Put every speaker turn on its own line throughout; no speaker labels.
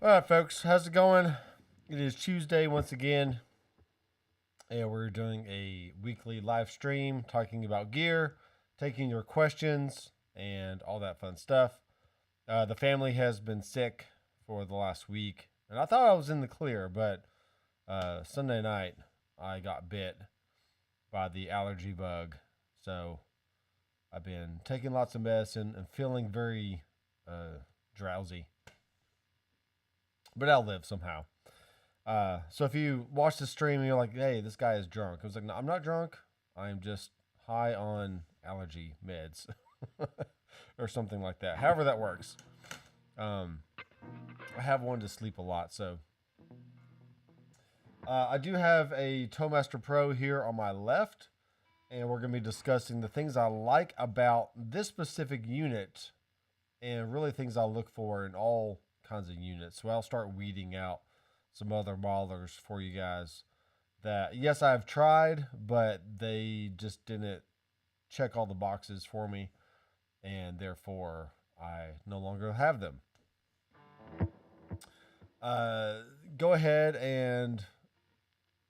All right, folks, how's it going? It is Tuesday once again, and we're doing a weekly live stream talking about gear, taking your questions, and all that fun stuff. The family has been sick for the last week, and I thought I was in the clear, but Sunday night I got bit by the allergy bug. So I've been taking lots of medicine and feeling very drowsy, but I'll live somehow. So if you watch the stream and you're like, "Hey, this guy is drunk," I was like, "No, I'm not drunk. I'm just high on allergy meds, or something like that. However that works. Um, I have one to sleep a lot, so I do have a Toastmaster Pro here on my left, and we're going to be discussing the things I like about this specific unit, and really things I look for in all kinds of units. So I'll start weeding out some other modelers for you guys that, yes, I've tried, but they just didn't check all the boxes for me, and therefore I no longer have them. Go ahead and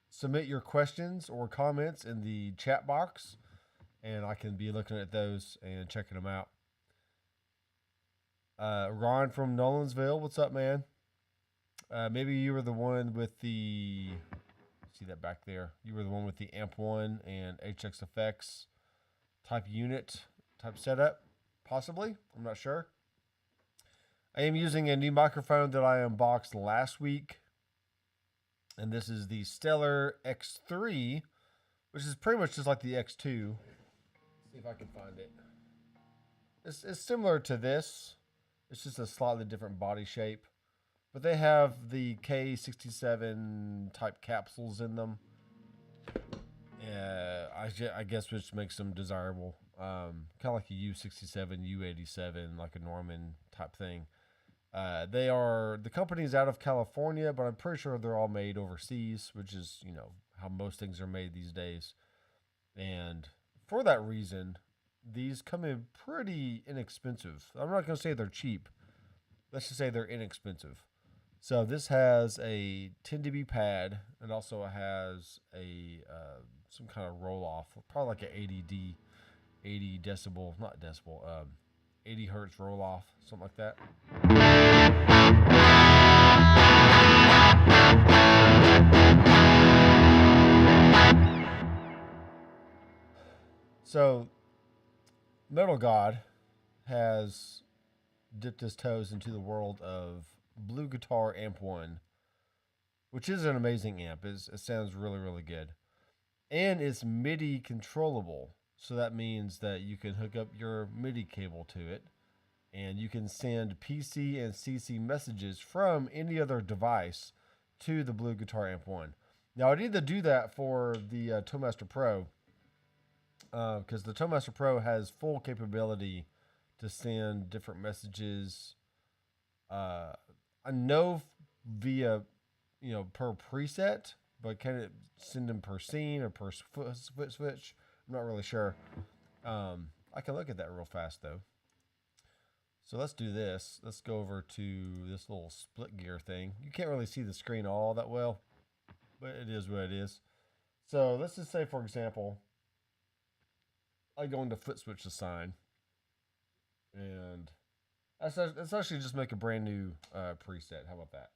submit your questions or comments in the chat box, and I can be looking at those and checking them out. Ron from Nolansville, what's up, man? Maybe you were the one with the, see that back there? You were the one with the Amp 1 and HX Effects type unit, type setup, possibly. I'm not sure. I am using a new microphone that I unboxed last week, and this is the Stellar X3, which is pretty much just like the X2. Let's see if I can find it. It's similar to this. It's just a slightly different body shape. But they have the K67 type capsules in them. I guess which makes them desirable. Kind of like a U67, U87, like a Norman type thing. They are, the company's out of California, but I'm pretty sure they're all made overseas, which is, how most things are made these days. And for that reason, these come in pretty inexpensive. I'm not going to say they're cheap. Let's just say they're inexpensive. So this has a 10 dB pad, and also has a some kind of roll off, probably like an 80 decibel, not decibel, 80 hertz roll off, something like that. So Metal God has dipped his toes into the world of Blue Guitar Amp 1, which is an amazing amp. It sounds really, really good. And it's MIDI controllable. So that means that you can hook up your MIDI cable to it, and you can send PC and CC messages from any other device to the Blue Guitar Amp 1. Now, I need to do that for the Toastmaster Pro, because the Toastmaster Pro has full capability to send different messages. I know via, per preset, but can it send them per scene or per foot switch? I'm not really sure. I can look at that real fast though. So let's do this. Let's go over to this little split gear thing. You can't really see the screen all that well, but it is what it is. So let's just say, for example, I go into foot switch assign, and let's actually just make a brand new preset. How about that?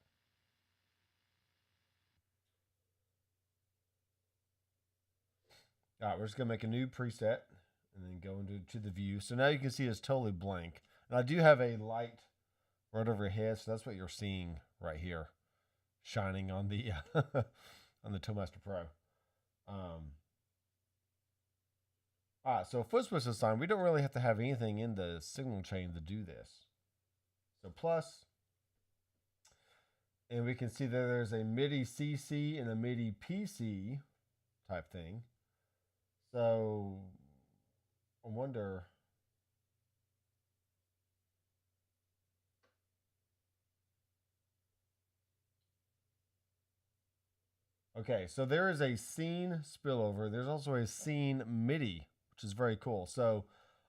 All right, we're just gonna make a new preset and then go into the view. So now you can see it's totally blank. And I do have a light right overhead, so that's what you're seeing right here, shining on the on the Toastmaster Pro. All right, so foot switch assign, we don't really have to have anything in the signal chain to do this. So plus, and we can see that there's a MIDI CC and a MIDI PC type thing. So I wonder. Okay, so there is a scene spillover. There's also a scene MIDI, which is very cool. So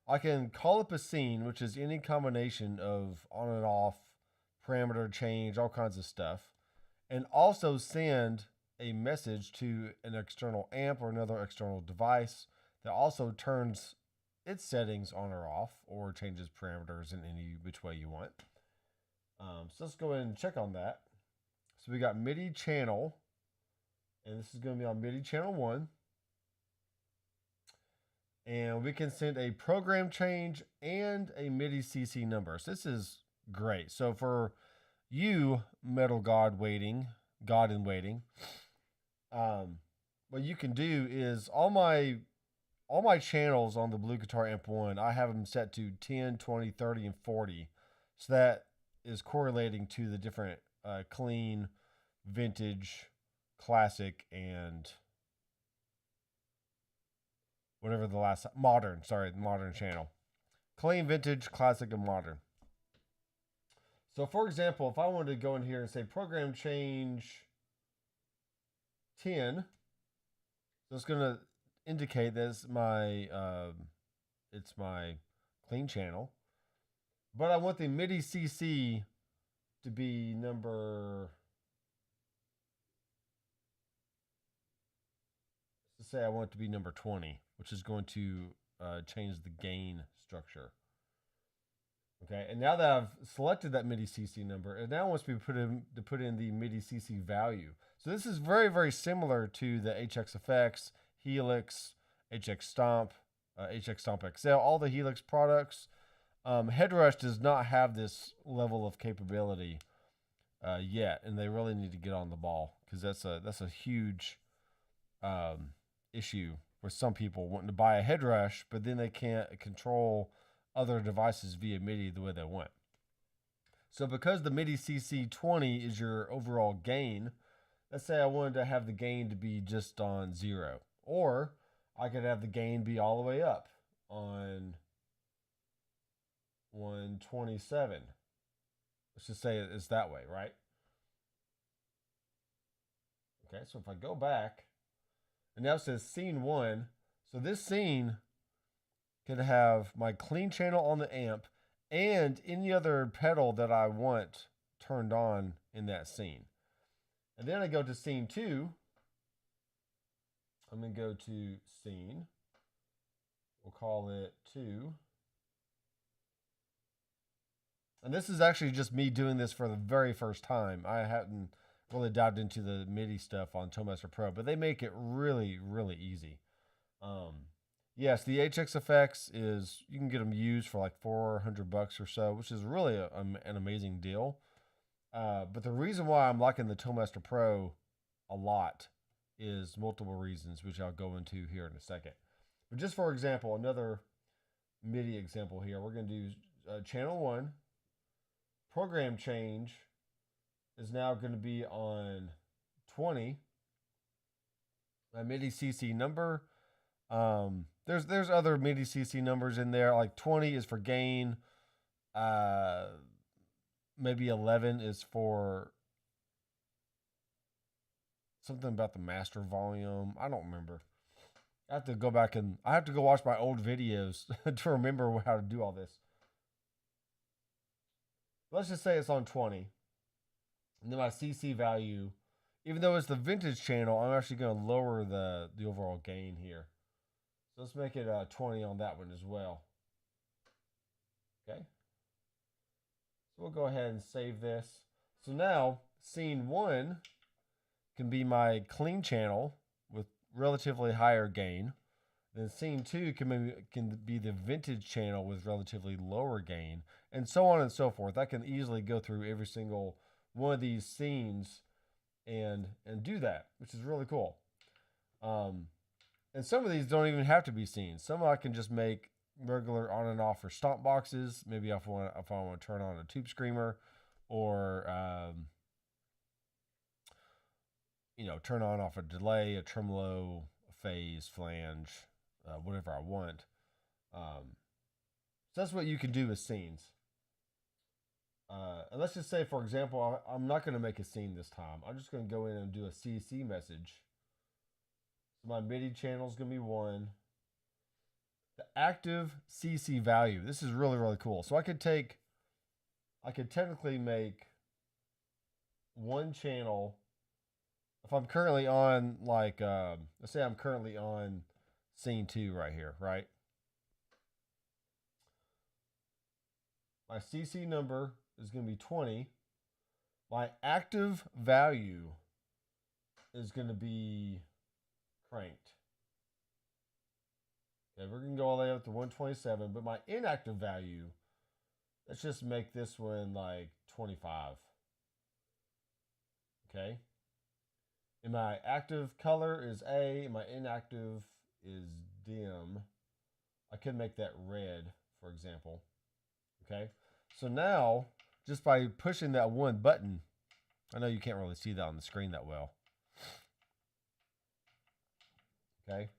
I can call up a scene, which is any combination of on and off parameter change, all kinds of stuff, and also send a message to an external amp or another external device that also turns its settings on or off or changes parameters in any which way you want. So let's go ahead and check on that. So we got MIDI channel, and this is going to be on MIDI channel 1. And we can send a program change and a MIDI CC number. So this is great. So for you, Metal God in waiting, what you can do is all my channels on the Blue Guitar Amp 1, I have them set to 10, 20, 30, and 40. So that is correlating to the different clean, vintage, classic, and whatever the last modern channel. Clean, vintage, classic, and modern. So for example, if I wanted to go in here and say program change 10, so it's going to indicate that it's my clean channel. But I want the MIDI CC to be number, let's say I want it to be number 20, which is going to change the gain structure. Okay, and now that I've selected that MIDI CC number, it now wants me to put in the MIDI CC value. So this is very, very similar to the HX Effects, Helix, HX Stomp, HX Stomp XL, all the Helix products. Headrush does not have this level of capability yet, and they really need to get on the ball, because that's a huge issue with some people wanting to buy a Headrush, but then they can't control other devices via MIDI the way they want. So because the MIDI CC 20 is your overall gain, let's say I wanted to have the gain to be just on 0, or I could have the gain be all the way up on 127. Let's just say it's that way, right? Okay, so if I go back, and now it says scene 1, so this scene can have my clean channel on the amp and any other pedal that I want turned on in that scene. And then I go to scene 2. I'm going to go to scene. We'll call it 2. And this is actually just me doing this for the very first time. I hadn't really dived into the MIDI stuff on Toadmaster Pro, but they make it really, really easy. Yes, the HX Effects is, you can get them used for like $400 or so, which is really an amazing deal. But the reason why I'm liking the Toadmaster Pro a lot is multiple reasons, which I'll go into here in a second. But just for example, another MIDI example here, we're going to do channel 1. Program change is now going to be on 20. My MIDI CC number. There's other MIDI CC numbers in there. Like 20 is for gain. Maybe 11 is for something about the master volume. I don't remember. I have to go back and I have to go watch my old videos to remember how to do all this. Let's just say it's on 20. And then my CC value, even though it's the vintage channel, I'm actually going to lower the overall gain here. So let's make it 20 on that one as well. Okay. So we'll go ahead and save this. So now scene 1 can be my clean channel with relatively higher gain. Then scene 2 can be the vintage channel with relatively lower gain, and so on and so forth. I can easily go through every single one of these scenes and do that, which is really cool. And some of these don't even have to be scenes. Some I can just make regular on and off for stomp boxes. Maybe if I want to turn on a tube screamer, or turn on off a delay, a tremolo, a phase, flange, whatever I want. So that's what you can do with scenes. And let's just say, for example, I'm not going to make a scene this time. I'm just going to go in and do a CC message. So my MIDI channel is going to be 1. The active CC value. This is really, really cool. So I could technically make one channel, if I'm currently on like, let's say I'm currently on scene 2 right here, right? My CC number is going to be 20. My active value is going to be cranked. Okay, we're going to go all the way up to 127, but my inactive value, let's just make this one like 25. Okay. And my active color is A, and my inactive is dim. I could make that red, for example. Okay. So now, just by pushing that one button, I know you can't really see that on the screen that well. Okay.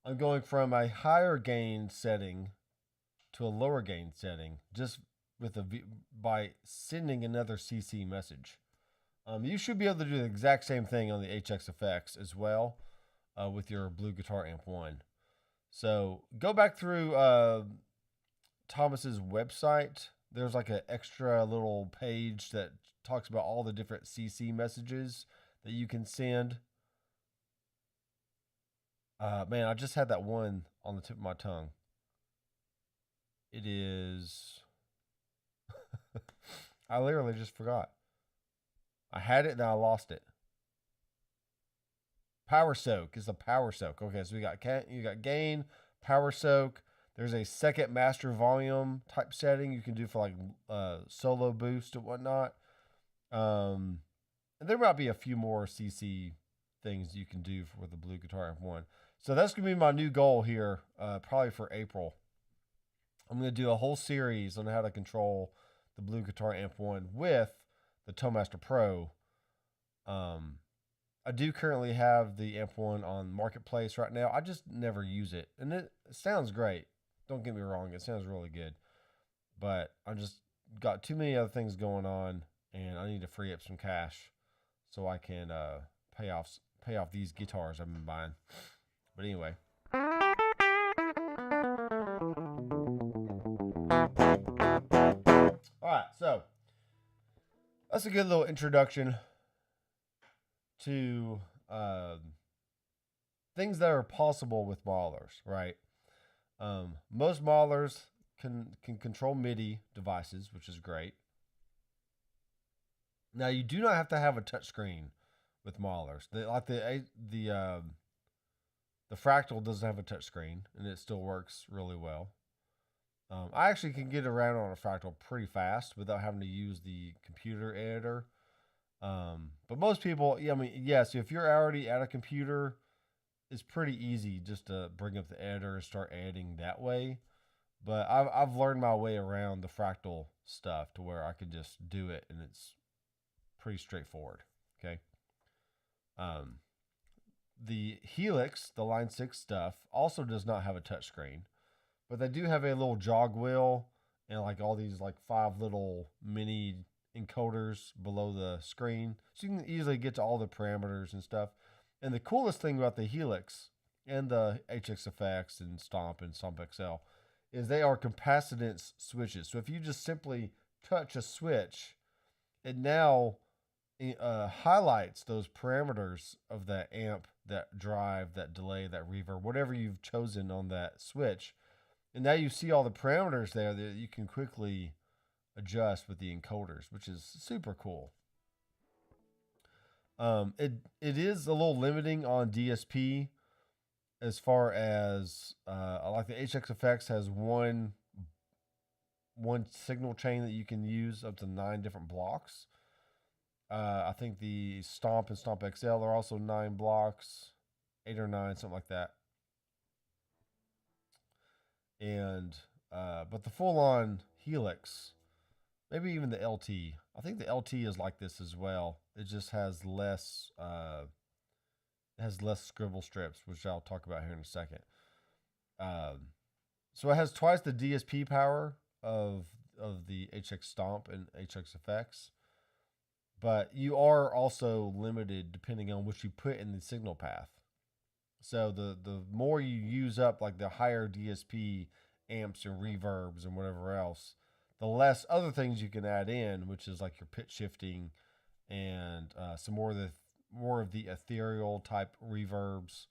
I'm going from a higher gain setting to a lower gain setting just with by sending another CC message. You should be able to do the exact same thing on the HX effects as well with your Blue Guitar Amp 1. So go back through Thomas's website. There's like an extra little page that talks about all the different CC messages that you can send. Man, I just had that one on the tip of my tongue. It is... I literally just forgot. I had it, then I lost it. Power soak is a power soak. Okay, so you got gain, power soak. There's a second master volume type setting you can do for like solo boost and whatnot. And there might be a few more CC things you can do with the Blue Guitar Amp 1. So that's going to be my new goal here, probably for April. I'm going to do a whole series on how to control the Blue Guitar Amp 1 with the Toemaster Pro. I do currently have the Amp 1 on Marketplace right now. I just never use it. And it sounds great. Don't get me wrong. It sounds really good. But I just got too many other things going on, and I need to free up some cash so I can pay off these guitars I've been buying. But anyway. All right, so that's a good little introduction to things that are possible with maulers, right? Most maulers can control MIDI devices, which is great. Now you do not have to have a touchscreen with maulers. The Fractal doesn't have a touchscreen, and it still works really well. I actually can get around on a Fractal pretty fast without having to use the computer editor. But most people, so if you're already at a computer, it's pretty easy just to bring up the editor and start editing that way. But I've learned my way around the Fractal stuff to where I can just do it, and it's pretty straightforward. Okay. The Helix, the Line 6 stuff, also does not have a touchscreen, but they do have a little jog wheel and like all these like 5 little mini encoders below the screen, so you can easily get to all the parameters and stuff. And the coolest thing about the Helix and the HX Effects and Stomp XL is they are capacitance switches. So if you just simply touch a switch, it now highlights those parameters of that amp, that drive, that delay, that reverb, whatever you've chosen on that switch. And now you see all the parameters there that you can quickly adjust with the encoders, which is super cool. It is a little limiting on DSP as far as like the HX Effects has one signal chain that you can use up to 9 different blocks. I think the Stomp and Stomp XL are also 9 blocks, 8 or 9, something like that. And but the full-on Helix, maybe even the LT. I think the LT is like this as well. It just has less scribble strips, which I'll talk about here in a second. So it has twice the DSP power of the HX Stomp and HX Effects, but you are also limited depending on what you put in the signal path. So the more you use up like the higher DSP amps and reverbs and whatever else, the less other things you can add in, which is like your pitch shifting and some more of the ethereal type reverbs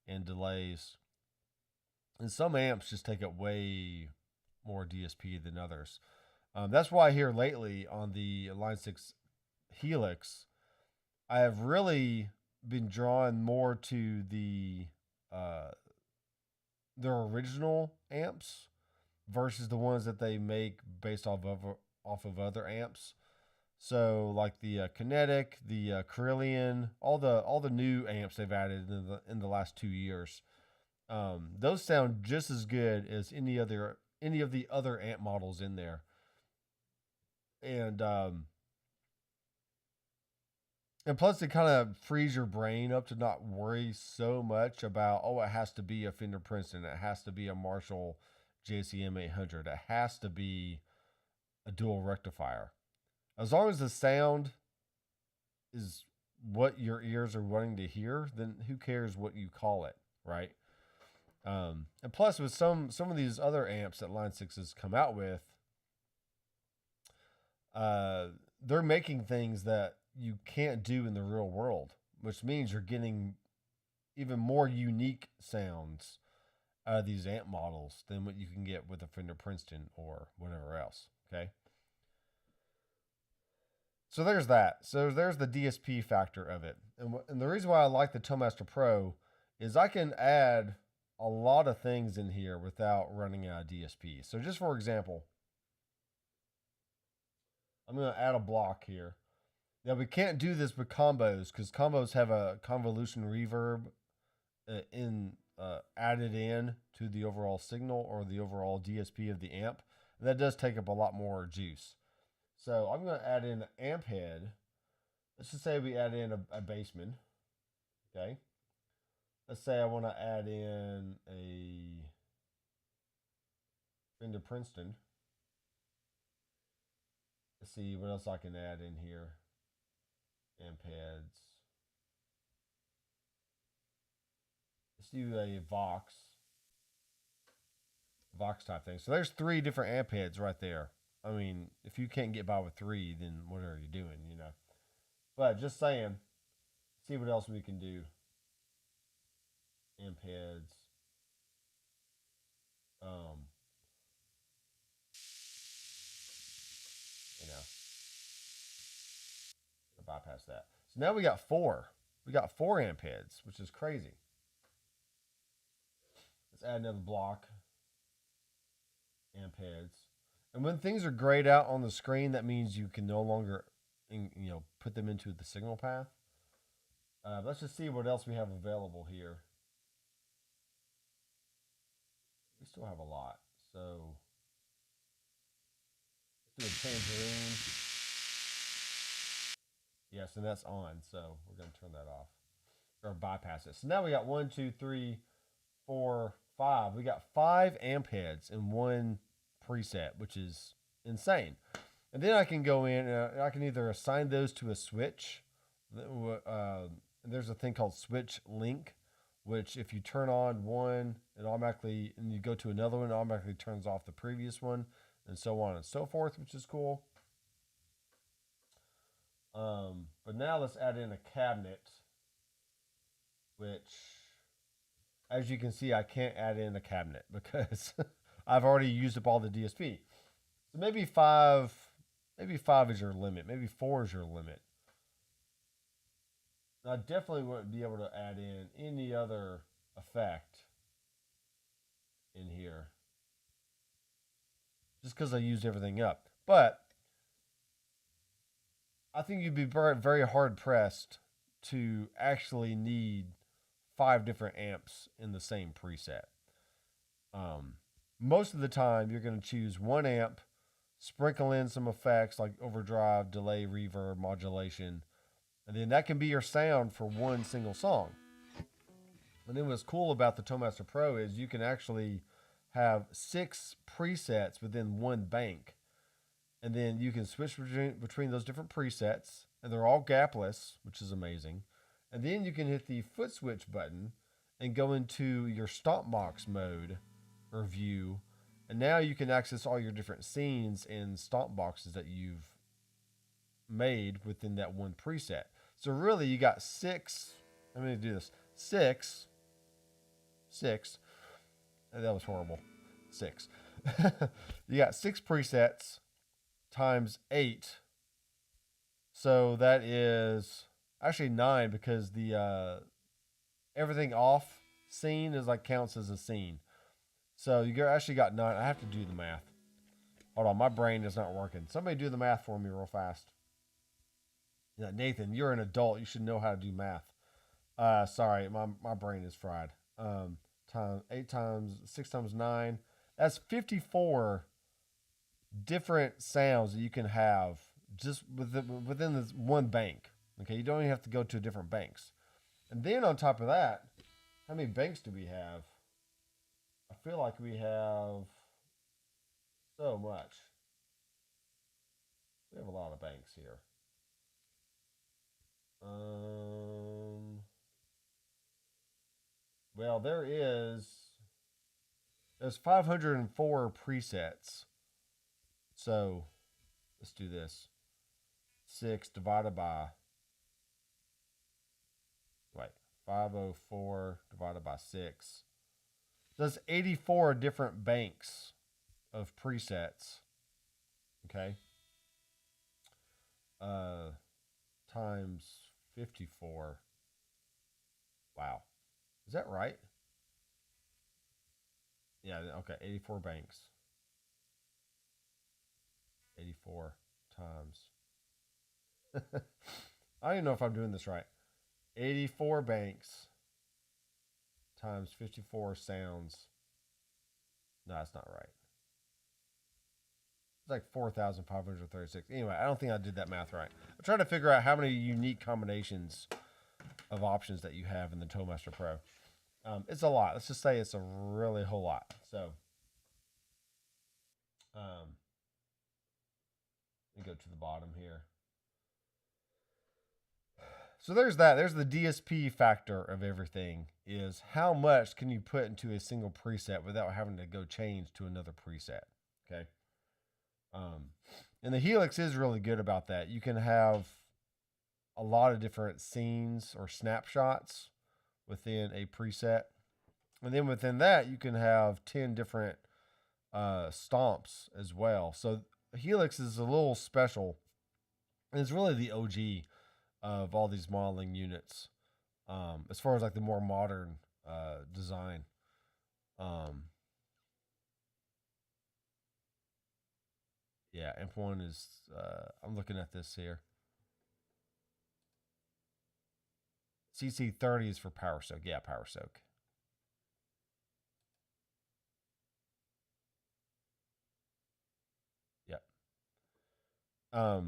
and delays. And some amps just take up way more DSP than others. That's why here lately on the Line 6 Helix, I have really been drawn more to uh, their original amps versus the ones that they make based off of other amps. So like the Kinetic, the Carillion, all the new amps they've added in the last 2 years, those sound just as good as any of the other amp models in there. And and plus, it kind of frees your brain up to not worry so much about, oh, it has to be a Fender Princeton, it has to be a Marshall JCM 800, it has to be a dual rectifier. As long as the sound is what your ears are wanting to hear, then who cares what you call it, right? And plus, with some of these other amps that Line 6 has come out with, they're making things that you can't do in the real world, which means you're getting even more unique sounds out of these amp models than what you can get with a Fender Princeton or whatever else. Okay. So there's that. So there's the DSP factor of it. And the reason why I like the Toemaster Pro is I can add a lot of things in here without running out of DSP. So just for example, I'm going to add a block here. Now we can't do this with combos because combos have a convolution reverb added in to the overall signal or the overall DSP of the amp. And that does take up a lot more juice. So I'm going to add in an amp head. Let's just say we add in a bassman. Okay. Let's say I want to add in a Fender Princeton. Let's see what else I can add in here. Amp heads. Let's do a Vox type thing. So there's 3 different amp heads right there. I mean, if you can't get by with 3, then what are you doing, you know? But just saying, see what else we can do. Amp heads. You know, I'll bypass that. So now we got 4. We got 4 amp heads, which is crazy. Let's add another block. Amp heads. And when things are grayed out on the screen, that means you can no longer, put them into the signal path. Let's just see what else we have available here. We still have a lot. So let's do a tangerine. Yes, and that's on. So we're going to turn that off or bypass it. So now we got 1, 2, 3, 4, 5. We got 5 amp heads in one preset, which is insane. And then I can go in and I can either assign those to a switch. There's a thing called switch link, which if you turn on one, it automatically, and you go to another one, it automatically turns off the previous one, and so on and so forth, which is cool. But now let's add in a cabinet, which, as you can see, I can't add in a cabinet because I've already used up all the DSP. So maybe 5 is your limit. Maybe 4 is your limit. I definitely wouldn't be able to add in any other effect in here just because I used everything up. But I think you'd be very, very hard pressed to actually need 5 different amps in the same preset. Most of the time, you're going to choose 1 amp, sprinkle in some effects like overdrive, delay, reverb, modulation, and then that can be your sound for one single song. And then what's cool about the Toemaster Pro is you can actually have 6 presets within one bank. And then you can switch between those different presets, and they're all gapless, which is amazing. And then you can hit the foot switch button and go into your stomp box mode or view. And now you can access all your different scenes and stomp boxes that you've made within that one preset. So really, you got six. I'm going to do this. Six. That was horrible. Six. You got 6 presets times 8. So that is actually 9 because the everything off scene is like counts as a scene. So you actually got 9. I have to do the math. Hold on, my brain is not working. Somebody do the math for me real fast. Yeah, Nathan, you're an adult. You should know how to do math. Sorry, my brain is fried. 8 times 6 times 9. That's 54 different sounds that you can have just within this one bank. Okay, you don't even have to go to different banks. And then on top of that, how many banks do we have? I feel like we have so much. We have a lot of banks here. Well, there's 504 presets. So let's do this. 6 divided by 504 divided by 6. That's 84 different banks of presets. Okay. Times 54. Wow. Is that right? Yeah, okay. 84 banks. 84 times. I don't even know if I'm doing this right. 84 banks times 54 sounds. No, that's not right. It's like 4,536. Anyway, I don't think I did that math right. I'm trying to figure out how many unique combinations of options that you have in the Toastmaster Pro. It's a lot. Let's just say it's a really whole lot. So, let me go to the bottom here. So there's that. There's the DSP factor of everything, is how much can you put into a single preset without having to go change to another preset. Okay. And the Helix is really good about that. You can have a lot of different scenes or snapshots within a preset. And then within that, you can have 10 different stomps as well. So Helix is a little special. And it's really the OG of all these modeling units, as far as like the more modern design. Yeah, Amp1 is, I'm looking at this here. CC30 is for Power Soak. Yeah, Power Soak. Yep. I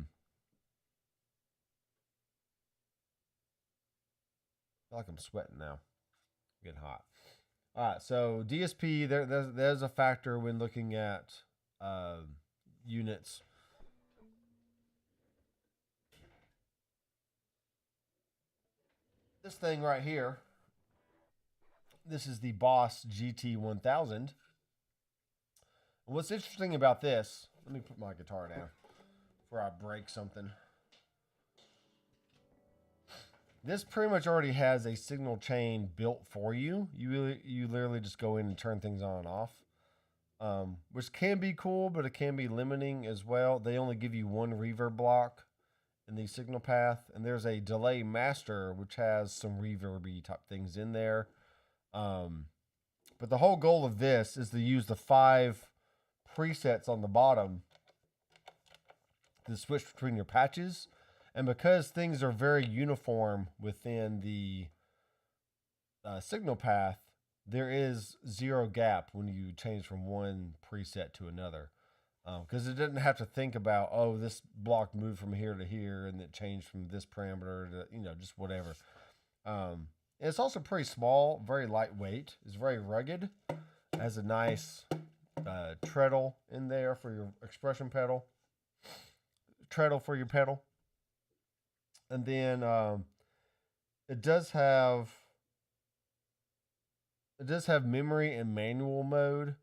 feel like I'm sweating now. Getting hot. All right, so DSP, there's a factor when looking at units. This thing right here, this is the Boss GT1000. What's interesting about this, let me put my guitar down before I break something. This pretty much already has a signal chain built for you. You literally just go in and turn things on and off, which can be cool, but it can be limiting as well. They only give you one reverb block in the signal path, and there's a delay master which has some reverby type things in there. But the whole goal of this is to use the 5 presets on the bottom to switch between your patches. And because things are very uniform within the signal path, there is 0 gap when you change from one preset to another. Because it didn't have to think about, oh, this block moved from here to here and it changed from this parameter to, just whatever. And it's also pretty small, very lightweight. It's very rugged. It has a nice treadle in there for your expression pedal. Treadle for your pedal. And then it does have memory and manual mode.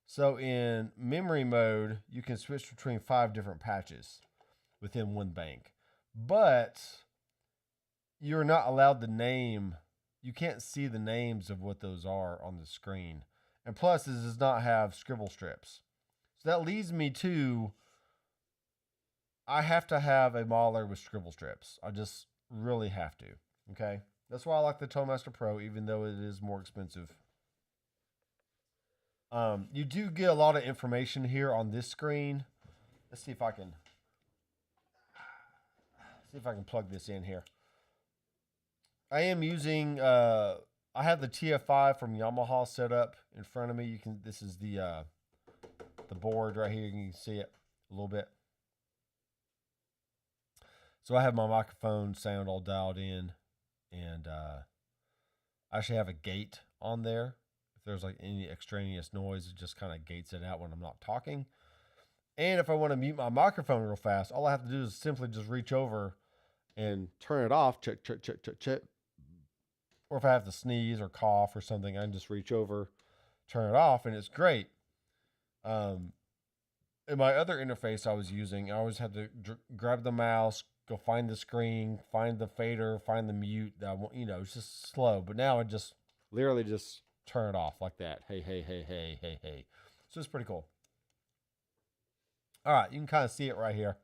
So in memory mode, you can switch between 5 different patches within one bank. but you're not allowed to name. You can't see the names of what those are on the screen. And plus, it does not have scribble strips. So that leads me to I have to have a modeler with scribble strips. I just really have to. Okay? That's why I like the Toastmaster Pro, even though it is more expensive. You do get a lot of information here on this screen. Let's see if I can plug this in here. I am using I have the TF5 from Yamaha set up in front of me. This is the board right here. You can see it a little bit. So I have my microphone sound all dialed in, and I actually have a gate on there. If there's like any extraneous noise, it just kind of gates it out when I'm not talking. And if I want to mute my microphone real fast, all I have to do is simply just reach over and turn it off. Check, check, check, check, check. Or if I have to sneeze or cough or something, I can just reach over, turn it off, and it's great. In my other interface I was using, I always had to grab the mouse, go find the screen, find the fader, find the mute. It's just slow. But now I just literally just turn it off like that. Hey, hey, hey, hey, hey, hey. So it's pretty cool. All right, you can kind of see it right here.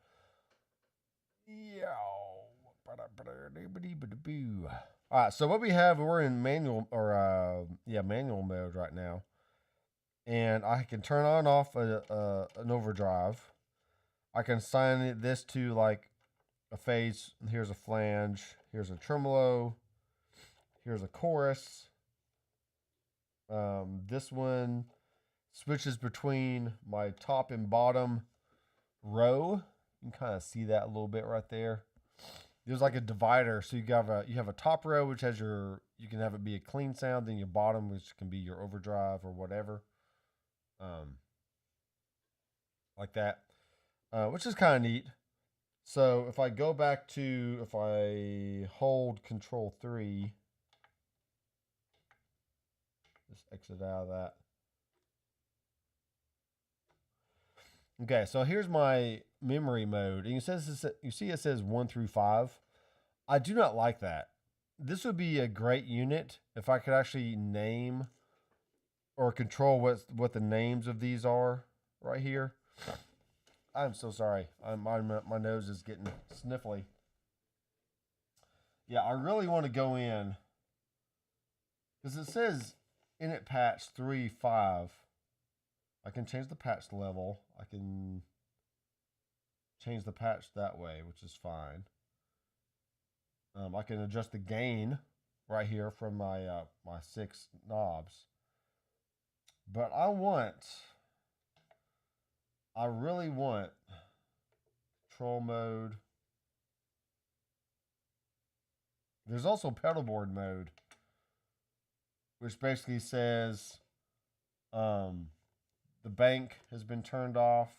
All right, so what we have, we're in manual mode right now, and I can turn on and off an overdrive. I can assign this to like a phase. Here's a flange. Here's a tremolo. Here's a chorus. This one switches between my top and bottom row. You can kind of see that a little bit right there. There's like a divider, so you have a top row which has you can have it be a clean sound, then your bottom which can be your overdrive or whatever, like that, which is kind of neat. So if I go back to if I hold Control 3, just exit out of that. Okay, so here's my memory mode. And you see it says 1 through 5. I do not like that. This would be a great unit if I could actually name or control what the names of these are right here. I'm so sorry. My nose is getting sniffly. Yeah, I really want to go in because it says init patch 3.5. I can change the patch level. I can change the patch that way, which is fine. I can adjust the gain right here from my my 6 knobs. But I really want control mode. There's also pedal board mode, which basically says the bank has been turned off.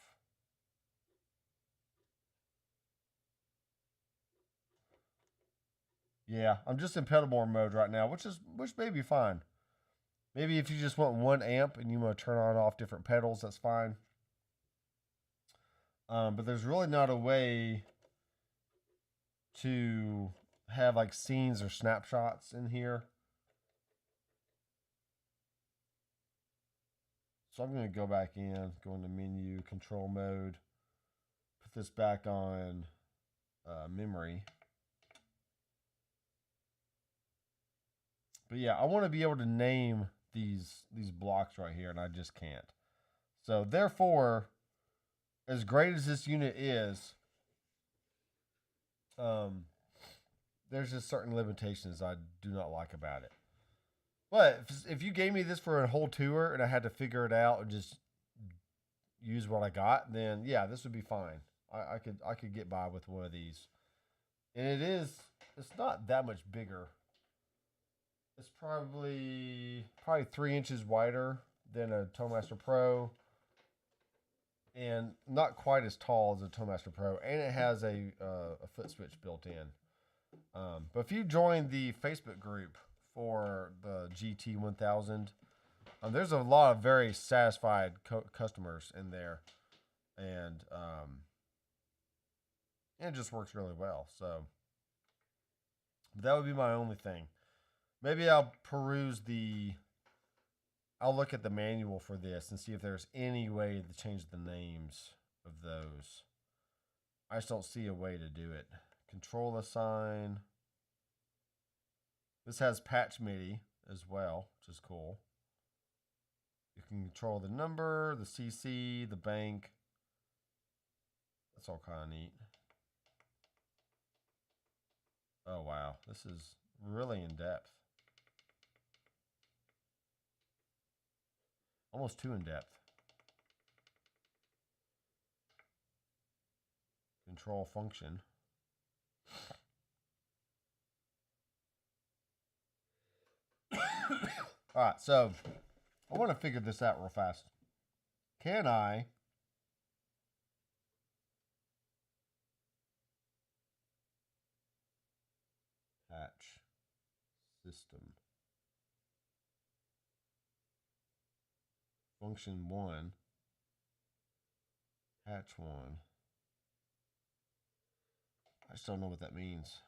Yeah, I'm just in pedal board mode right now, which may be fine. Maybe if you just want 1 amp and you want to turn on and off different pedals, that's fine. But there's really not a way to have like scenes or snapshots in here. So I'm going to go back in, go into menu, control mode, put this back on memory. But yeah, I want to be able to name these blocks right here, and I just can't. So therefore, as great as this unit is, there's just certain limitations I do not like about it. But if you gave me this for a whole tour and I had to figure it out and just use what I got, then yeah, this would be fine. I could get by with one of these. And it's not that much bigger. It's probably 3 inches wider than a Toastmaster Pro, and not quite as tall as a Toastmaster Pro, and it has a foot switch built in. But if you join the Facebook group for the GT1000, there's a lot of very satisfied customers in there, and And it just works really well. So that would be my only thing. Maybe I'll I'll look at the manual for this and see if there's any way to change the names of those. I just don't see a way to do it. Control assign. This has patch MIDI as well, which is cool. You can control the number, the CC, the bank. That's all kind of neat. Oh, wow. This is really in depth. Almost too in depth. Control function. All right, so I want to figure this out real fast. Can I patch system function 1 patch 1? I just don't know what that means.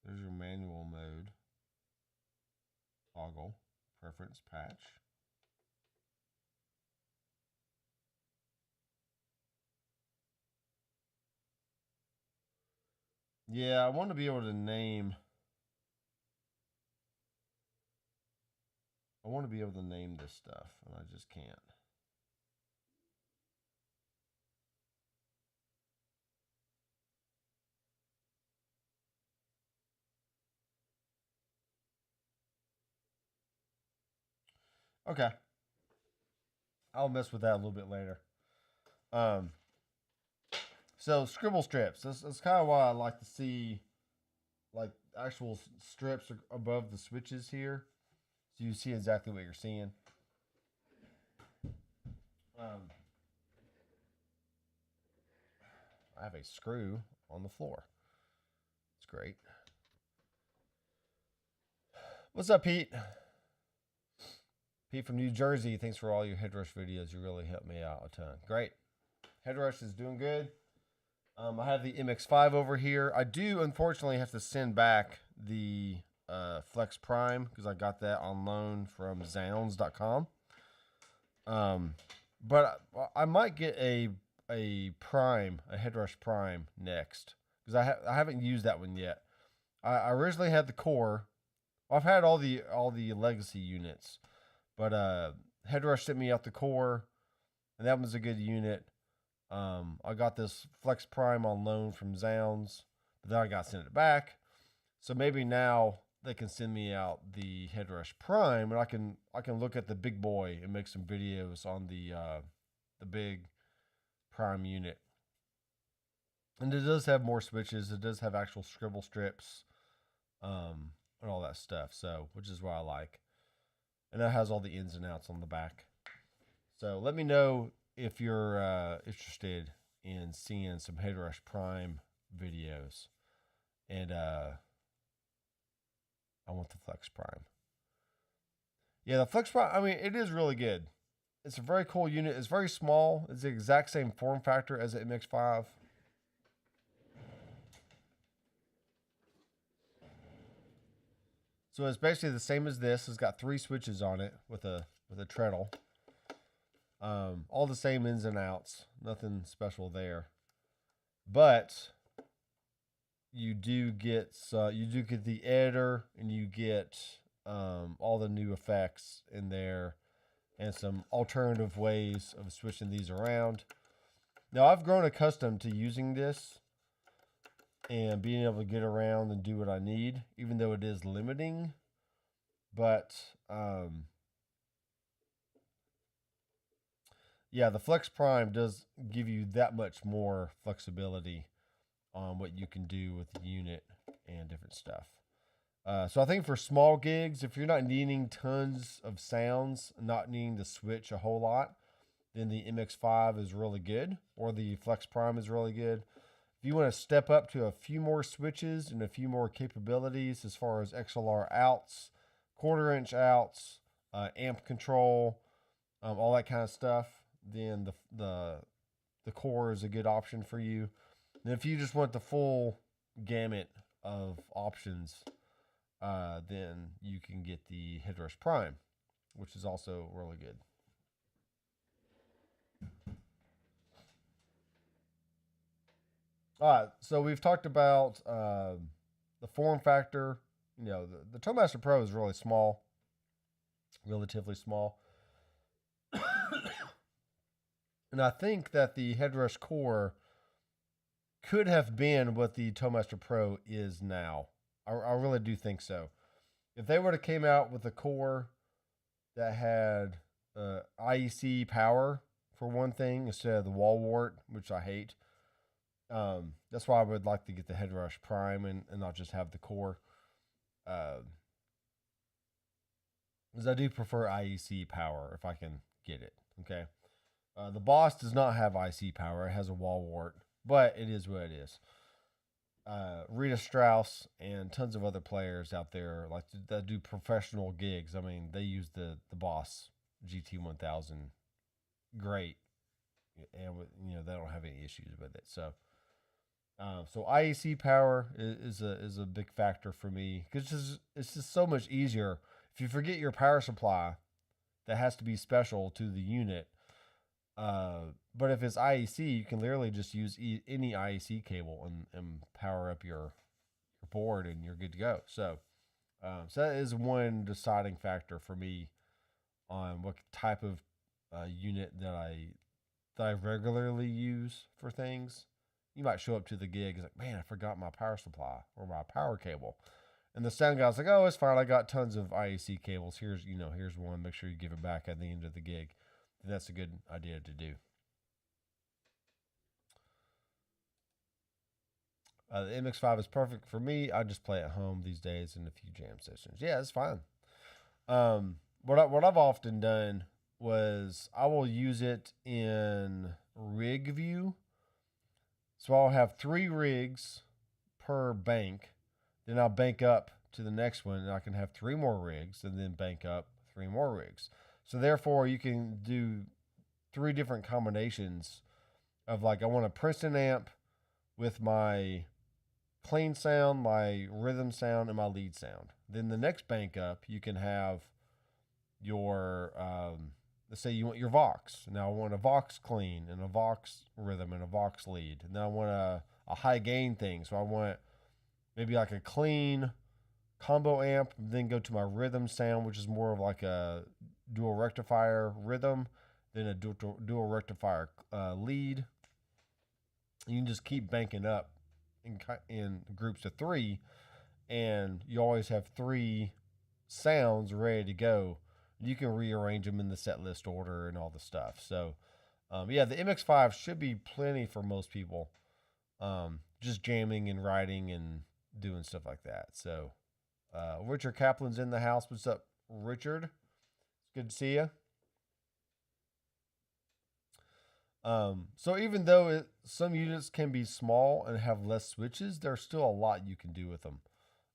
There's your manual mode. Toggle preference patch. Yeah, I want to be able to name. I want to be able to name this stuff, and I just can't. Okay. I'll mess with that a little bit later. So scribble strips. That's kind of why I like to see like actual strips above the switches here, so you see exactly what you're seeing. I have a screw on the floor. It's great. What's up, Pete? Pete from New Jersey. Thanks for all your Headrush videos. You really helped me out a ton. Great. Headrush is doing good. I have the MX5 over here. I do, unfortunately, have to send back the Flex Prime because I got that on loan from Zounds.com. But I might get a Prime, a Headrush Prime next because I haven't used that one yet. I originally had the Core. I've had all the legacy units, but Headrush sent me out the Core, and that was a good unit. I got this Flex Prime on loan from Zounds, but then I got sent it back. So maybe now they can send me out the Headrush Prime, and I can look at the big boy and make some videos on the big Prime unit. And it does have more switches. It does have actual scribble strips, and all that stuff. So, which is what I like. And it has all the ins and outs on the back. So let me know if you're interested in seeing some Headrush Prime videos. And I want the Flex Prime. Yeah, the Flex Prime, I mean, it is really good. It's a very cool unit. It's very small. It's the exact same form factor as the MX5. So it's basically the same as this. It's got 3 switches on it with a treadle. All the same ins and outs. Nothing special there. But you do get the editor, and you get all the new effects in there, and some alternative ways of switching these around. Now I've grown accustomed to using this and being able to get around and do what I need, even though it is limiting. But yeah, the Flex Prime does give you that much more flexibility on what you can do with the unit and different stuff. So I think for small gigs, if you're not needing tons of sounds, not needing to switch a whole lot, then the MX5 is really good, or the Flex Prime is really good. If you want to step up to a few more switches and a few more capabilities as far as XLR outs, 1/4 inch outs, amp control, all that kind of stuff, then the the core is a good option for you. And if you just want the full gamut of options, then you can get the Headrush Prime, which is also really good. All right, so we've talked about the form factor. You know, the Toemaster Pro is really small, relatively small. And I think that the Headrush core could have been what the Toemaster Pro is now. I really do think so. If they would have came out with a core that had IEC power for one thing instead of the wall wart, which I hate, that's why I would like to get the Headrush Prime and not just have the core. Because I do prefer IEC power if I can get it. Okay. The boss does not have IC power. It has a wall wart, but it is what it is. Rita Strauss and tons of other players out there like that do professional gigs. I mean, they use the boss GT1000 great, and you know they don't have any issues with it. So IEC power is a big factor for me because it's just so much easier. If you forget your power supply, that has to be special to the unit. But if it's IEC, you can literally just use any IEC cable and power up your board, and you're good to go. So that is one deciding factor for me on what type of unit that I regularly use for things. You might show up to the gig, it's like, man, I forgot my power supply or my power cable. And the sound guy's like, oh, it's fine. I got tons of IEC cables. Here's one. Make sure you give it back at the end of the gig. And that's a good idea to do. The MX5 is perfect for me. I just play at home these days in a few jam sessions. Yeah, it's fine. What I've often done was I will use it in rig view. So I'll have 3 rigs per bank. Then I'll bank up to the next one, and I can have 3 more rigs, and then bank up 3 more rigs. So therefore, you can do 3 different combinations of like I want a Princeton amp with my clean sound, my rhythm sound, and my lead sound. Then the next bank up, you can have your let's say you want your Vox. Now I want a Vox clean and a Vox rhythm and a Vox lead. And then I want a high gain thing. So I want maybe like a clean combo amp, then go to my rhythm sound, which is more of like a dual rectifier rhythm, then a dual rectifier lead. You can just keep banking up in groups of 3, and you always have 3 sounds ready to go. You can rearrange them in the set list order and all the stuff. So, yeah, the MX5 should be plenty for most people. Just jamming and writing and doing stuff like that. So, Richard Kaplan's in the house. What's up, Richard? It's good to see you. So even though some units can be small and have less switches, there's still a lot you can do with them.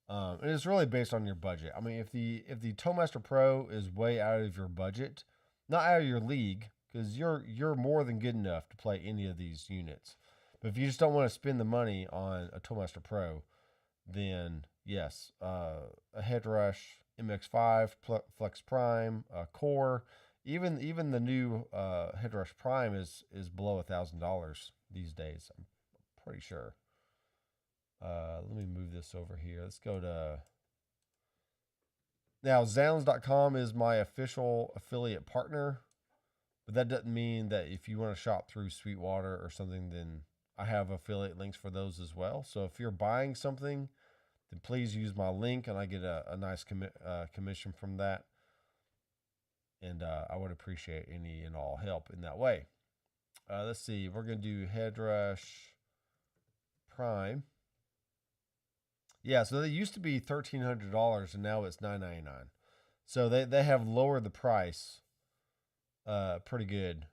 And it's really based on your budget. I mean, if the Toemaster Pro is way out of your budget, not out of your league, because you're more than good enough to play any of these units. But if you just don't want to spend the money on a Toemaster Pro, then yes, a Headrush MX5, Flex Prime, Core, even the new Headrush Prime is below $1,000 these days. I'm pretty sure. Let me move this over here. Let's go to now. Zounds.com is my official affiliate partner, but that doesn't mean that if you want to shop through Sweetwater or something, then I have affiliate links for those as well. So if you're buying something, then please use my link, and I get a nice commission from that. And I would appreciate any and all help in that way. Let's see. We're going to do Headrush Prime. Yeah, so they used to be $1,300, and now it's $999. So they have lowered the price pretty good.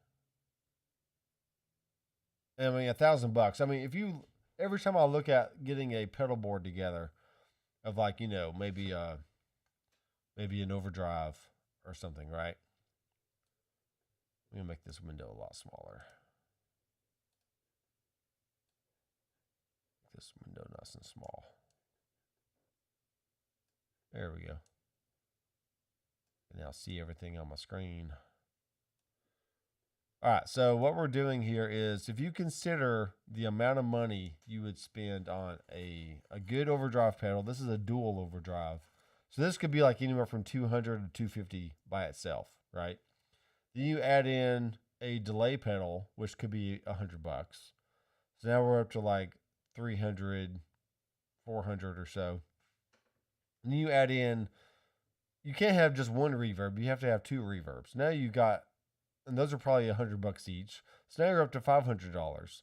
I mean, $1,000. I mean, if you every time I look at getting a pedal board together of like maybe an overdrive or something, right? I'm gonna make this window a lot smaller. this window nice and small. There we go. And now see everything on my screen. All right, so what we're doing here is if you consider the amount of money you would spend on a good overdrive pedal, this is a dual overdrive. So this could be like anywhere from 200 to 250 by itself, right? Then you add in a delay pedal, which could be $100. So now we're up to like 300, 400 or so. And then you add in, you can't have just one reverb. You have to have two reverbs. Now you got, and those are probably $100 each. So now you're up to $500.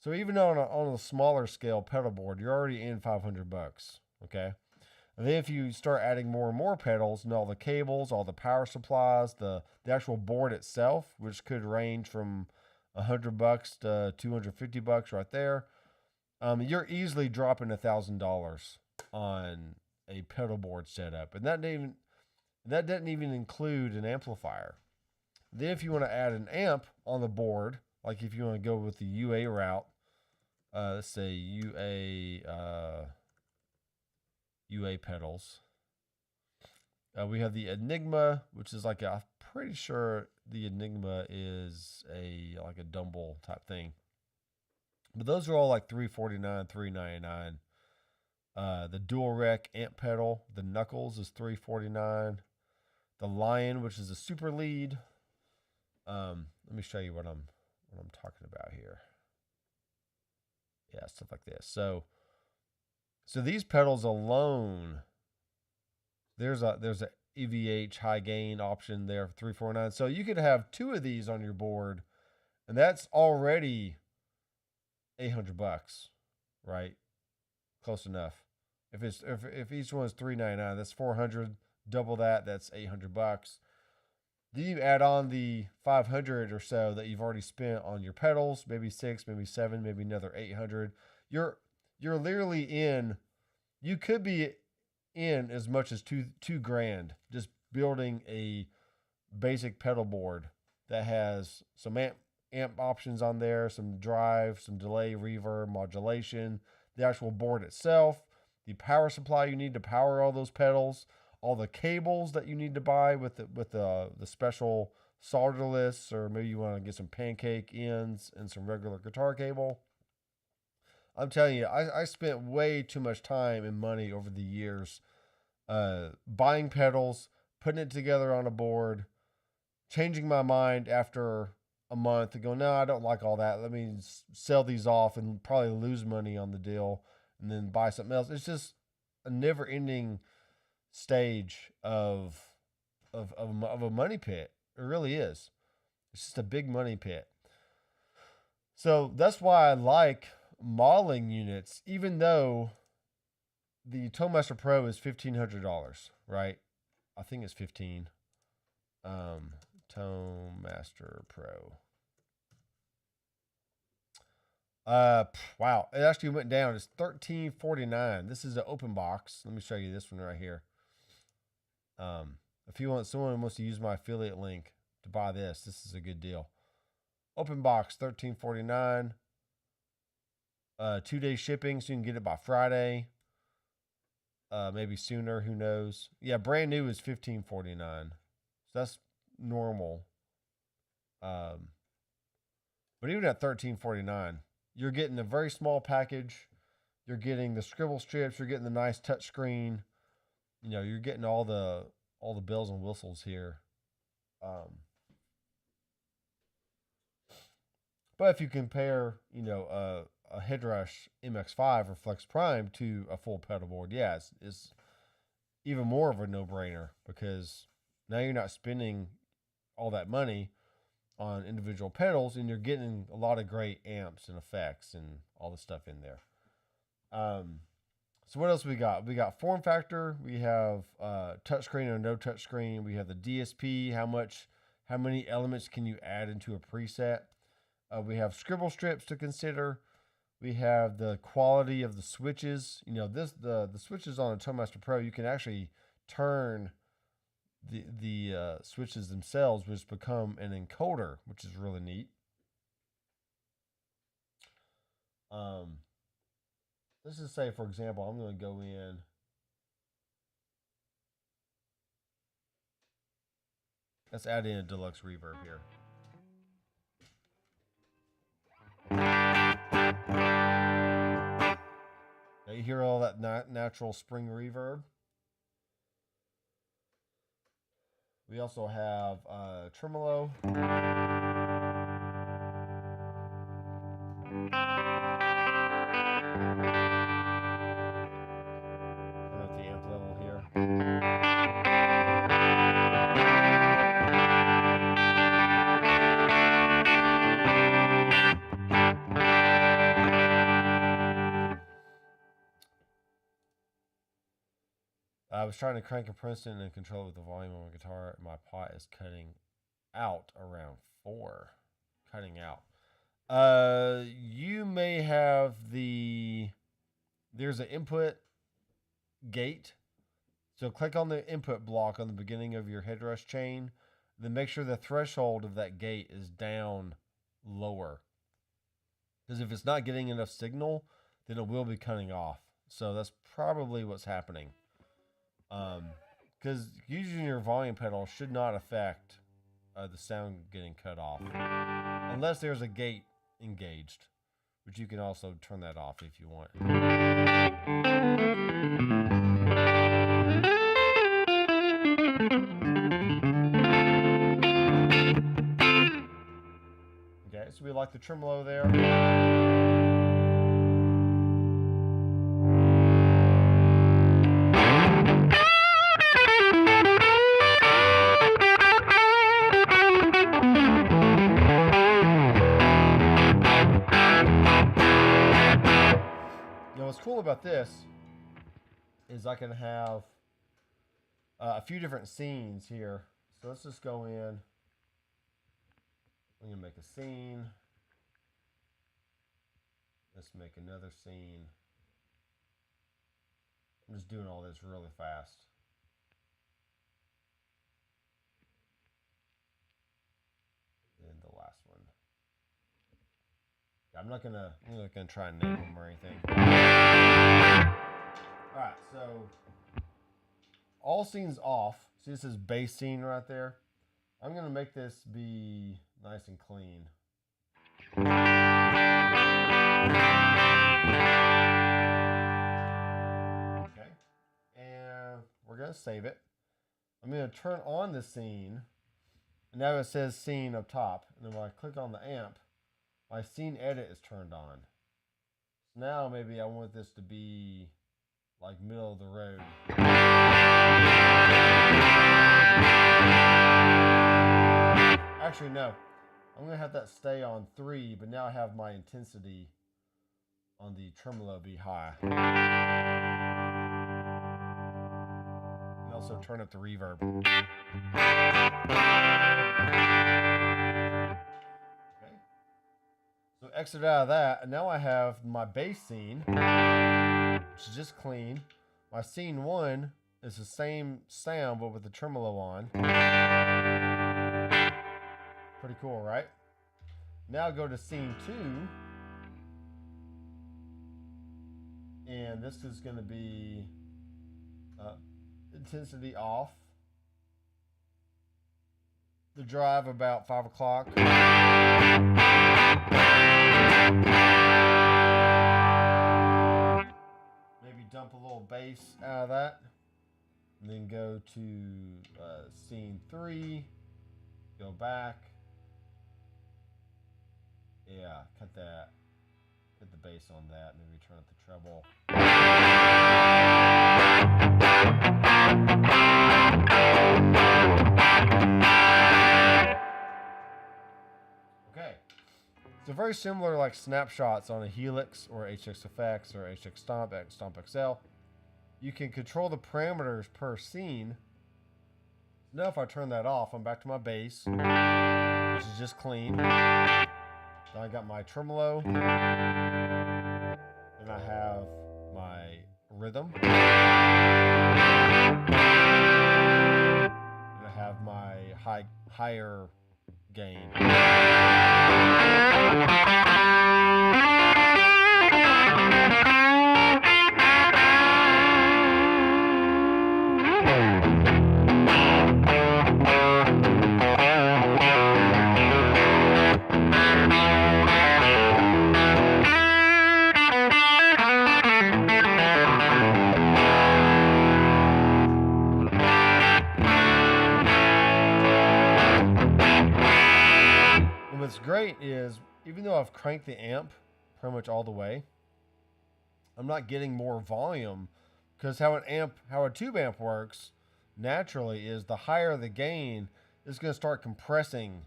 So even on a smaller scale pedal board, you're already in $500. Okay. And then if you start adding more and more pedals and all the cables, all the power supplies, the actual board itself, which could range from $100 to $250 right there, you're easily dropping $1,000 on a pedal board setup, and that doesn't even include an amplifier. Then if you want to add an amp on the board, like if you want to go with the UA route, let's say UA pedals. We have the Enigma, which is like I'm pretty sure the Enigma is like a Dumble type thing. But those are all like $349, $399. The Dual Rec amp pedal, the Knuckles is $349. The Lion, which is a super lead. Let me show you what I'm talking about here. Yeah, stuff like this. So these pedals alone, there's a EVH high gain option there for $349. So you could have two of these on your board, and that's already $800, right? Close enough. If each one is $399, that's $400. Double that, that's $800. Then you add on the $500 or so that you've already spent on your pedals, maybe 6, maybe 7, maybe another $800. You're literally in. You could be in as much as $2,000 just building a basic pedal board that has some amp options on there, some drive, some delay, reverb, modulation, the actual board itself, the power supply you need to power all those pedals, all the cables that you need to buy with the special solderless, or maybe you want to get some pancake ends and some regular guitar cable. I'm telling you, I spent way too much time and money over the years buying pedals, putting it together on a board, changing my mind after a month and go, no, I don't like all that. Let me sell these off and probably lose money on the deal and then buy something else. It's just a never-ending stage of a money pit. It really is. It's just a big money pit. So that's why I like modeling units, even though the Tonemaster Pro is $1,500, right? I think it's 15. Tonemaster Pro. Wow, it actually went down. It's $1,349. This is an open box. Let me show you this one right here. If someone wants to use my affiliate link to buy this is a good deal. Open box, $1,349. 2-day shipping, so you can get it by Friday. Maybe sooner, who knows? Yeah, brand new is $1,549. So that's normal. But even at $1,349, you're getting a very small package. You're getting the scribble strips. You're getting the nice touch screen. You know, you're getting all the bells and whistles here. But if you compare, a Headrush MX5 or Flex Prime to a full pedal board, yeah, it's even more of a no-brainer, because now you're not spending all that money on individual pedals, and you're getting a lot of great amps and effects and all the stuff in there. So what else we got? We got form factor. We have touchscreen or no touchscreen. We have the DSP. How many elements can you add into a preset? We have scribble strips to consider. We have the quality of the switches. The switches on a Tonemaster Pro, you can actually turn the switches themselves, which become an encoder, which is really neat. let's just say, for example, I'm going to go in. Let's add in a deluxe reverb here. Now you hear all that natural spring reverb. We also have tremolo. Turn up the amp level here. I was trying to crank a Princeton and control it with the volume on my guitar. My pot is cutting out around 4. Cutting out. You may have there's an input gate. So click on the input block on the beginning of your headrush chain. Then make sure the threshold of that gate is down lower. Because if it's not getting enough signal, then it will be cutting off. So that's probably what's happening. Because using your volume pedal should not affect the sound getting cut off. Unless there's a gate engaged. Which you can also turn that off if you want. Okay, so we like the tremolo there. What's cool about this is I can have a few different scenes here. So let's just go in. I'm going to make a scene. Let's make another scene. I'm just doing all this really fast. And the last one. I'm not gonna try and name them or anything. Alright, so all scenes off. See, this is bass scene right there. I'm gonna make this be nice and clean. Okay, and we're gonna save it. I'm gonna turn on the scene. And now it says scene up top. And then when I click on the amp, my scene edit is turned on. So now maybe I want this to be like middle of the road. Actually, no. I'm going to have that stay on 3, but now I have my intensity on the tremolo be high. And also turn up the reverb. So exit out of that, and now I have my bass scene, which is just clean. My scene 1 is the same sound, but with the tremolo on. Pretty cool, right? Now go to scene 2, and this is going to be intensity off. The drive about 5 o'clock. Maybe dump a little bass out of that. And then go to scene 3. Go back. Yeah, cut that. Put the bass on that. Maybe turn up the treble. Okay. So very similar like snapshots on a Helix or HX Effects or HX Stomp, Stomp XL. You can control the parameters per scene. Now if I turn that off, I'm back to my bass, which is just clean. Then I got my tremolo. Then I have my rhythm. And I have my higher gain. what's great is, even though I've cranked the amp pretty much all the way, I'm not getting more volume, because how a tube amp works naturally is the higher the gain, it's going to start compressing.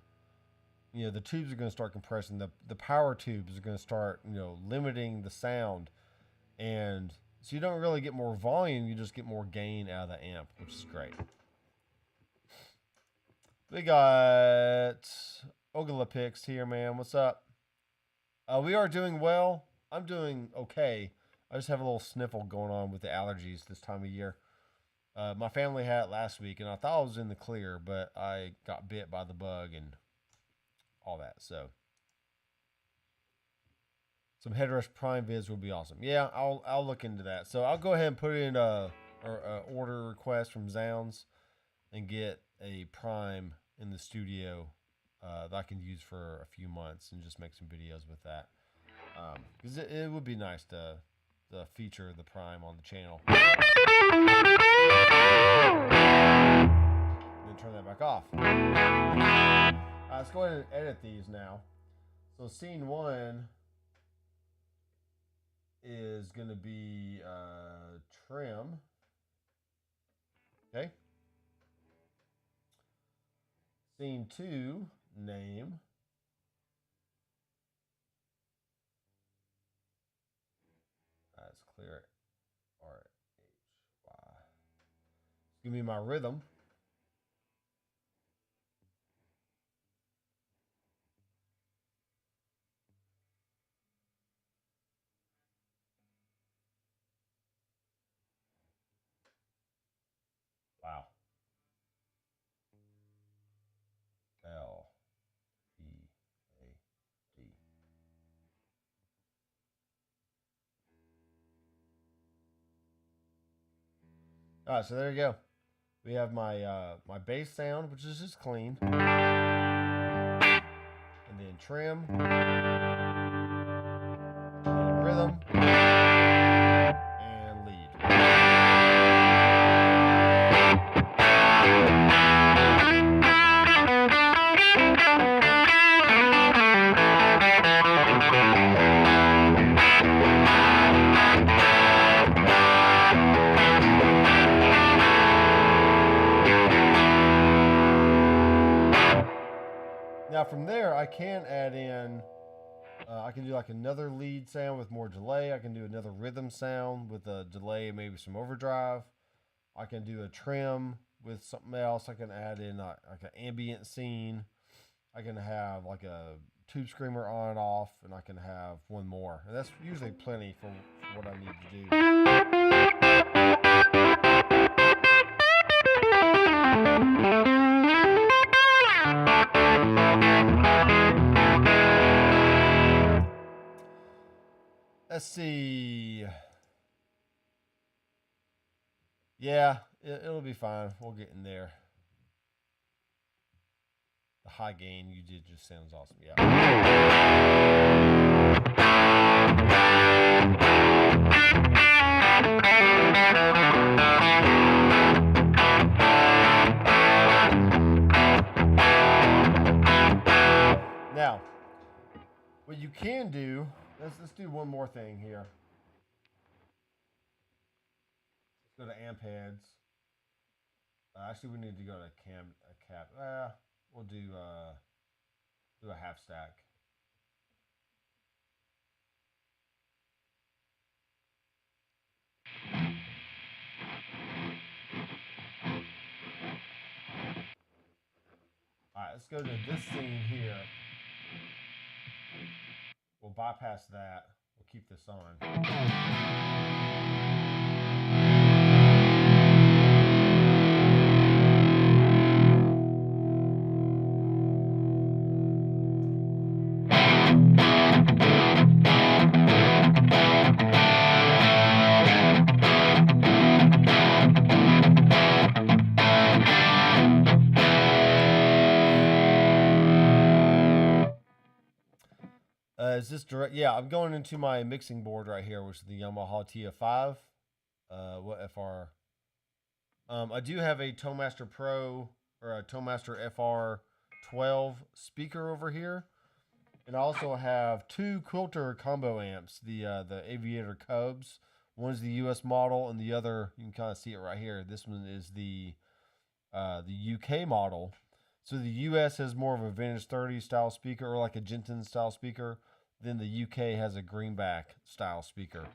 You know, the tubes are going to start compressing. The power tubes are going to start, limiting the sound. And so you don't really get more volume, you just get more gain out of the amp, which is great. We got Ogilapix here, man. What's up? We are doing well. I'm doing okay. I just have a little sniffle going on with the allergies this time of year. My family had it last week, and I thought I was in the clear, but I got bit by the bug and all that. So some Headrush Prime vids would be awesome. Yeah, I'll look into that. So I'll go ahead and put in a order request from Zounds and get a Prime in the studio that I can use for a few months and just make some videos with that. Because it would be nice to feature the Prime on the channel. And then turn that back off. Let's go ahead and edit these now. So scene 1 is going to be trim. Okay. Scene 2, name. Let's clear it. R-H-Y. It's going to be my rhythm. Wow. L-E-A-D. All right, so there you go. We have my my bass sound, which is just clean, and then trim, and rhythm, and lead. Now from there, I can add in, I can do like another lead sound with more delay. I can do another rhythm sound with a delay and maybe some overdrive. I can do a trim with something else. I can add in like an ambient scene. I can have like a tube screamer on and off, and I can have one more. And that's usually plenty for what I need to do. Let's see. Yeah, it'll be fine. We'll get in there. The high gain you did just sounds awesome. Yeah. Now, what you can do, let's do one more thing here. Let's go to amp heads. Actually, we need to go to cap. We'll do a half stack. All right, let's go to this scene here. We'll bypass that. We'll keep this on. Is this direct? Yeah, I'm going into my mixing board right here, which is the Yamaha TF5. What FR? I do have a Tonemaster Pro or a Tonemaster FR12 speaker over here. And I also have two Quilter combo amps, the Aviator Cubs. One's the US model, and the other, you can kind of see it right here. This one is the UK model. So the US has more of a vintage 30 style speaker, or like a Jensen style speaker. Then the UK has a greenback style speaker.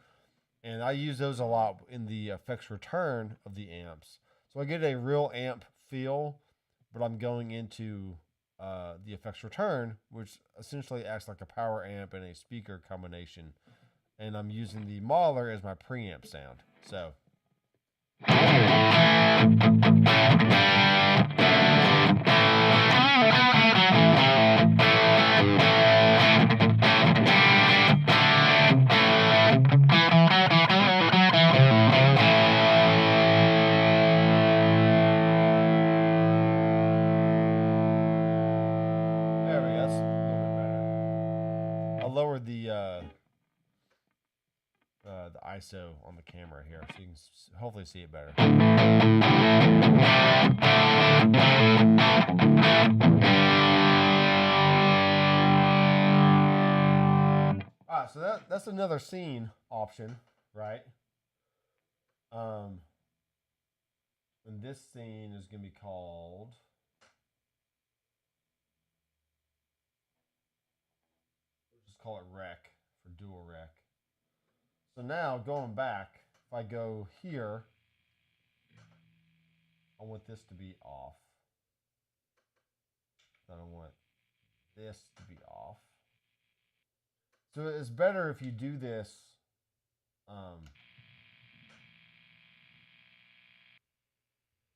And I use those a lot in the effects return of the amps. So I get a real amp feel, but I'm going into the effects return, which essentially acts like a power amp and a speaker combination. And I'm using the Mahler as my preamp sound. So. Lower the ISO on the camera here, so you can hopefully see it better. Alright, so that's another scene option, right? And this scene is going to be called... Just call it rec, for dual rec. So now, going back, if I go here, I want this to be off. Then I want this to be off. So it's better if you do this.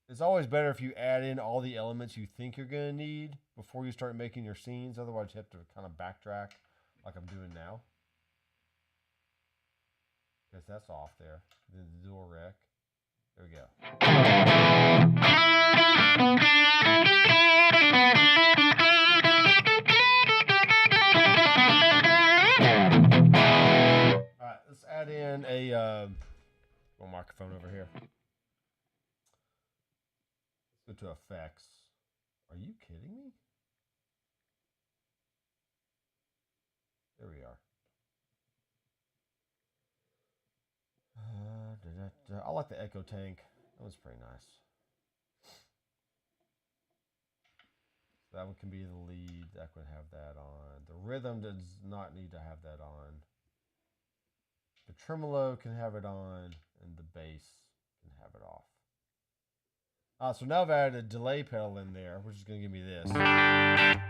It's always better if you add in all the elements you think you're going to need before you start making your scenes. Otherwise, you have to kind of backtrack like I'm doing now. Because that's off there. Then the dual rec. There we go. Alright, let's add in a microphone over here. Let's go to effects. Are you kidding me? There we are. I like the echo tank. That was pretty nice. So that one can be the lead. That would have that on. The rhythm does not need to have that on. The tremolo can have it on, and the bass can have it off. So now I've added a delay pedal in there, which is going to give me this. And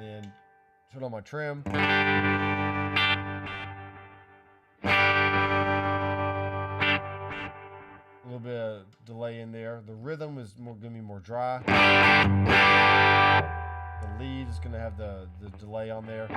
then turn on my trim. A little bit of delay in there. The rhythm is going to be more dry. The lead is going to have the delay on there.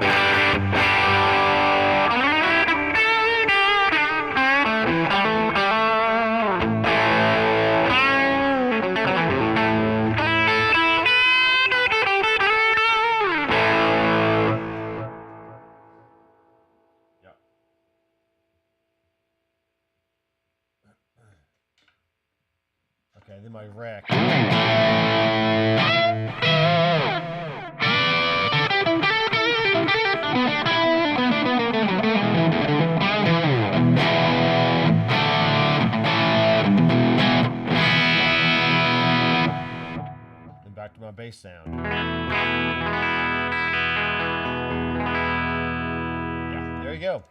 Okay, then my rec. Then back to my bass sound. Yeah, there you go.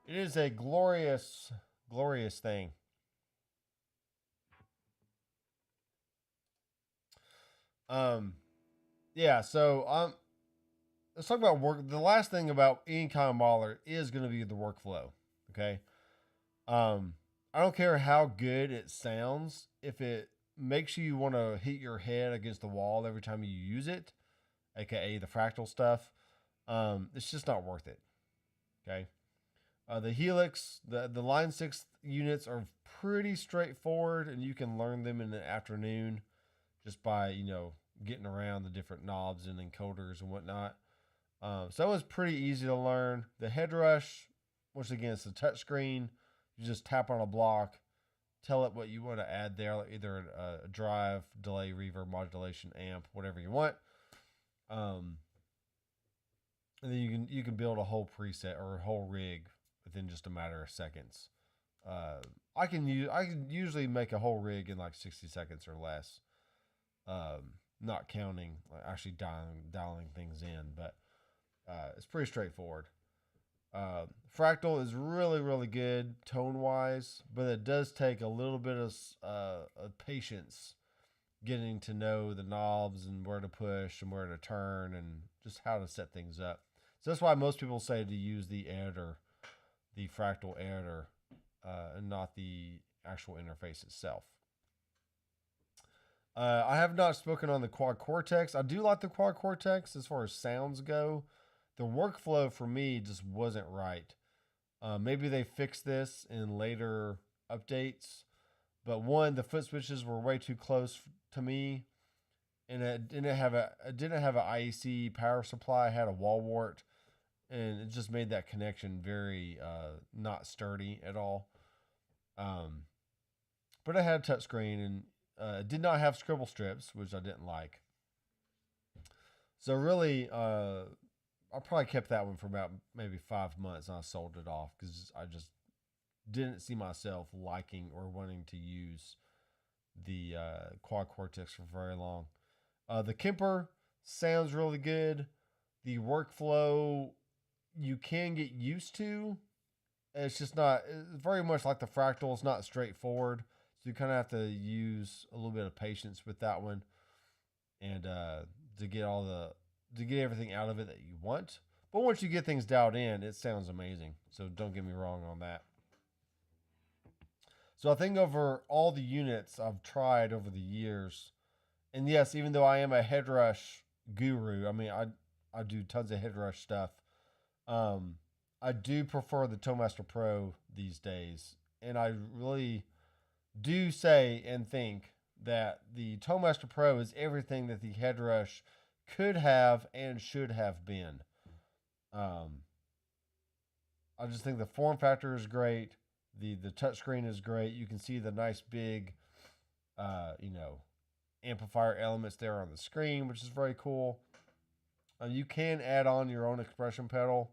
It is a glorious, glorious thing. Yeah, so let's talk about work. The last thing about any kind of Mahler is going to be the workflow. Okay. I don't care how good it sounds. If it makes you want to hit your head against the wall every time you use it, aka the fractal stuff, it's just not worth it. Okay. The Helix, the Line 6 units are pretty straightforward, and you can learn them in the afternoon just by, getting around the different knobs and encoders and whatnot. So it was pretty easy to learn. The head rush, once again, it's a touch screen. You just tap on a block, tell it what you want to add there, either a drive, delay, reverb, modulation, amp, whatever you want. and then you can build a whole preset or a whole rig within just a matter of seconds. I can usually make a whole rig in like 60 seconds or less. Not counting like actually dialing things in, but it's pretty straightforward. Fractal is really good tone wise, but it does take a little bit of patience getting to know the knobs and where to push and where to turn and just how to set things up. So that's why most people say to use the editor, the Fractal editor, and not the actual interface itself. I have not spoken on the Quad Cortex. I do like the Quad Cortex as far as sounds go. The workflow for me just wasn't right. Maybe they fixed this in later updates, but one, the foot switches were way too close to me, and it didn't have an IEC power supply. It had a wall wart, and it just made that connection very not sturdy at all. But it had a touchscreen, and it did not have scribble strips, which I didn't like. So really, I probably kept that one for about maybe 5 months, and I sold it off because I just didn't see myself liking or wanting to use the Quad Cortex for very long. The Kemper sounds really good. The workflow you can get used to. It's just not, it's very much like the Fractal. It's not straightforward. So you kind of have to use a little bit of patience with that one, and to get everything out of it that you want. But once you get things dialed in, it sounds amazing. So don't get me wrong on that. So I think over all the units I've tried over the years, and yes, even though I am a headrush guru, I mean, I do tons of headrush stuff. I do prefer the Toemaster Pro these days, and I really do say and think that the Toemaster Pro is everything that the headrush could have and should have been. I just think the form factor is great. The touchscreen is great. You can see the nice big, amplifier elements there on the screen, which is very cool. You can add on your own expression pedal,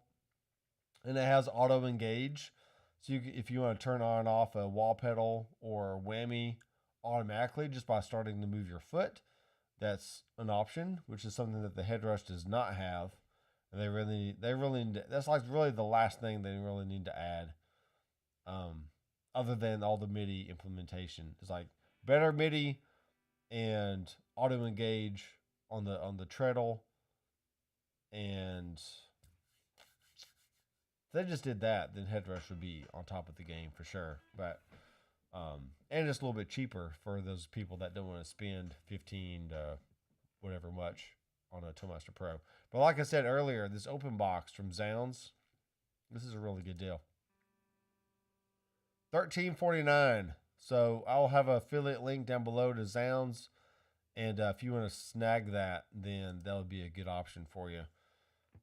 and it has auto engage. So if you want to turn on and off a wall pedal or whammy automatically just by starting to move your foot, that's an option, which is something that the headrush does not have. And they really that's like really the last thing they really need to add. Other than all the MIDI implementation. It's like better MIDI and auto engage on the treadle, and if they just did that, then headrush would be on top of the game for sure. But and it's a little bit cheaper for those people that don't want to spend 15 to whatever much on a Toemaster Pro. But like I said earlier, this open box from Zounds, this is a really good deal. $13.49. So I'll have an affiliate link down below to Zounds, and if you want to snag that, then that would be a good option for you.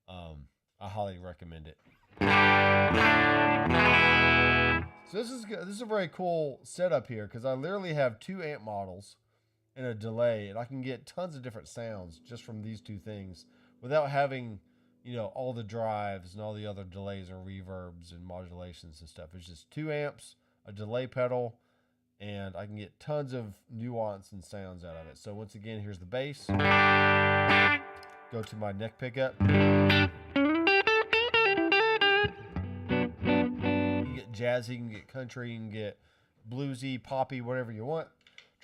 I highly recommend it. So this is a very cool setup here, because I literally have 2 amp models and a delay, and I can get tons of different sounds just from these 2 things without having, all the drives and all the other delays and reverbs and modulations and stuff. It's just 2 amps, a delay pedal, and I can get tons of nuance and sounds out of it. So once again, here's the bass. Go to my neck pickup. You can get jazzy, you can get country, you can get bluesy, poppy, whatever you want.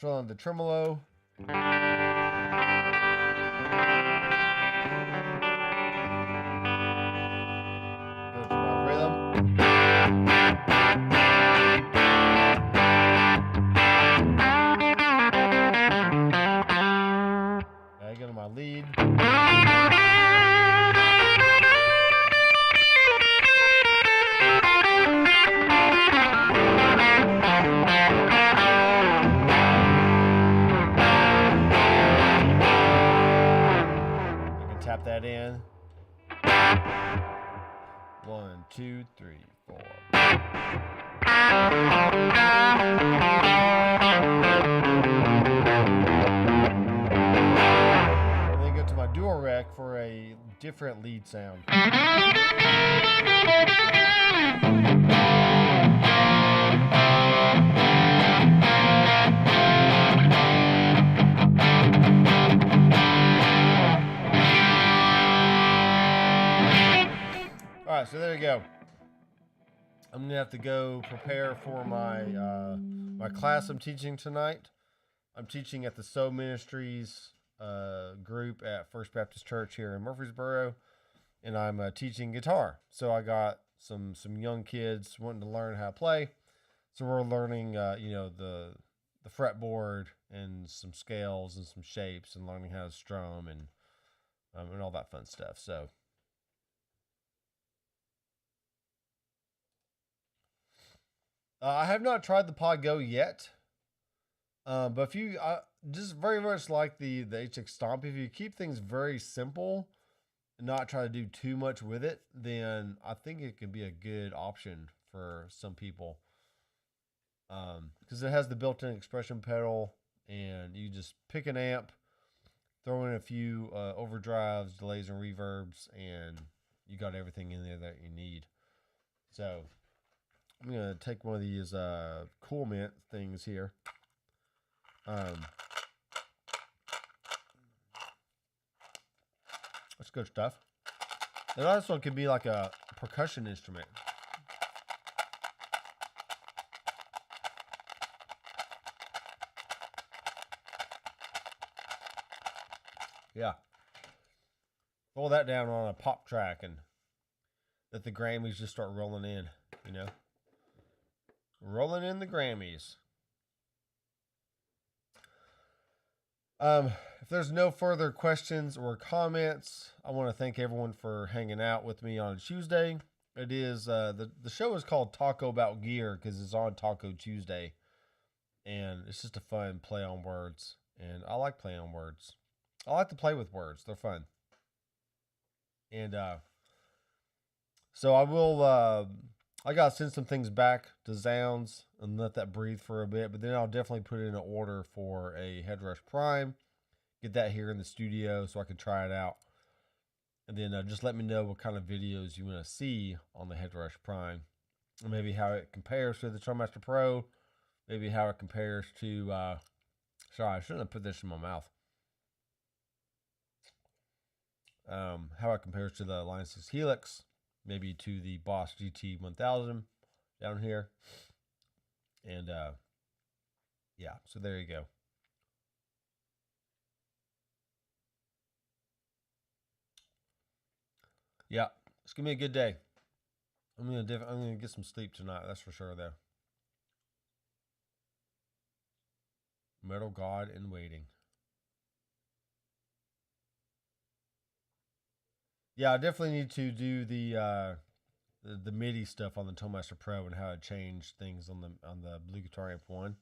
Turn on the tremolo. Go to my rhythm. I go to my lead. Tap that in. 1, 2, 3, 4. And then go to my dual rec. check for a different lead sound. All right, so there you go. I'm gonna have to go prepare for my my class I'm teaching tonight. I'm teaching at the Soul Ministries group at First Baptist Church here in Murfreesboro, and I'm teaching guitar. So I got some young kids wanting to learn how to play. So we're learning, the fretboard and some scales and some shapes, and learning how to strum and all that fun stuff. So. I have not tried the Pod Go yet, but if you just very much like the HX Stomp, if you keep things very simple and not try to do too much with it, then I think it can be a good option for some people. Because it has the built-in expression pedal, and you just pick an amp, throw in a few overdrives, delays, and reverbs, and you got everything in there that you need. So I'm going to take one of these Cool Mint things here. That's good stuff. And also could be like a percussion instrument. Yeah. Roll that down on a pop track and let the Grammys just start rolling in, you know. Rolling in the Grammys. If there's no further questions or comments, I want to thank everyone for hanging out with me on Tuesday. It is the show is called Tac-O-Bout Gear because it's on Taco Tuesday, and it's just a fun play on words, and I like playing on words. I like to play with words; they're fun. And so I will. I gotta send some things back to Zounds and let that breathe for a bit, but then I'll definitely put in an order for a Headrush Prime. Get that here in the studio so I can try it out. And then just let me know what kind of videos you want to see on the Headrush Prime. And maybe how it compares to the TriMaster Pro. Maybe how it compares to... sorry, I shouldn't have put this in my mouth. How it compares to the Line 6 Helix. Maybe to the Boss GT 1000 down here. And yeah, so there you go. Yeah, it's gonna be a good day. I'm gonna get some sleep tonight. That's for sure, though. Metal God in Waiting. Yeah, I definitely need to do the MIDI stuff on the ToneMaster Pro and how it changed things on the Blue Guitar Amp 1.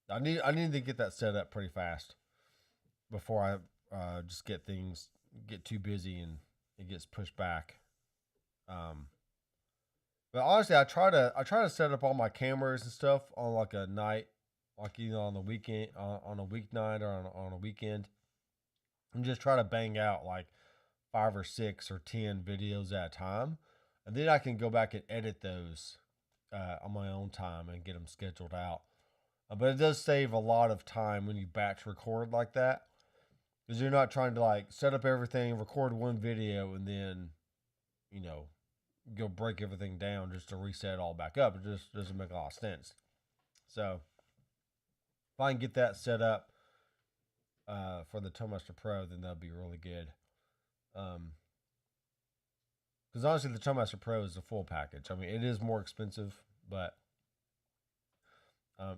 I need to get that set up pretty fast before I just get too busy and it gets pushed back. But honestly, I try to set up all my cameras and stuff on like a night, like either on the weekend, on a weeknight, or on a weekend, and just try to bang out like 5 or 6 or 10 videos at a time, and then I can go back and edit those on my own time and get them scheduled out. But it does save a lot of time when you batch record like that, because you're not trying to like set up everything, record one video, and then, go break everything down just to reset it all back up. It just doesn't make a lot of sense. So if I can get that set up for the ToneMaster Pro, then that'll be really good. Because honestly, the ToneMaster Pro is a full package. I mean, it is more expensive, but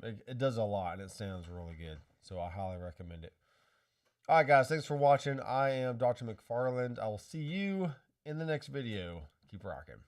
it does a lot, and it sounds really good. So I highly recommend it. All right, guys, thanks for watching. I am Doctor McFarland. I will see you in the next video. Keep rocking.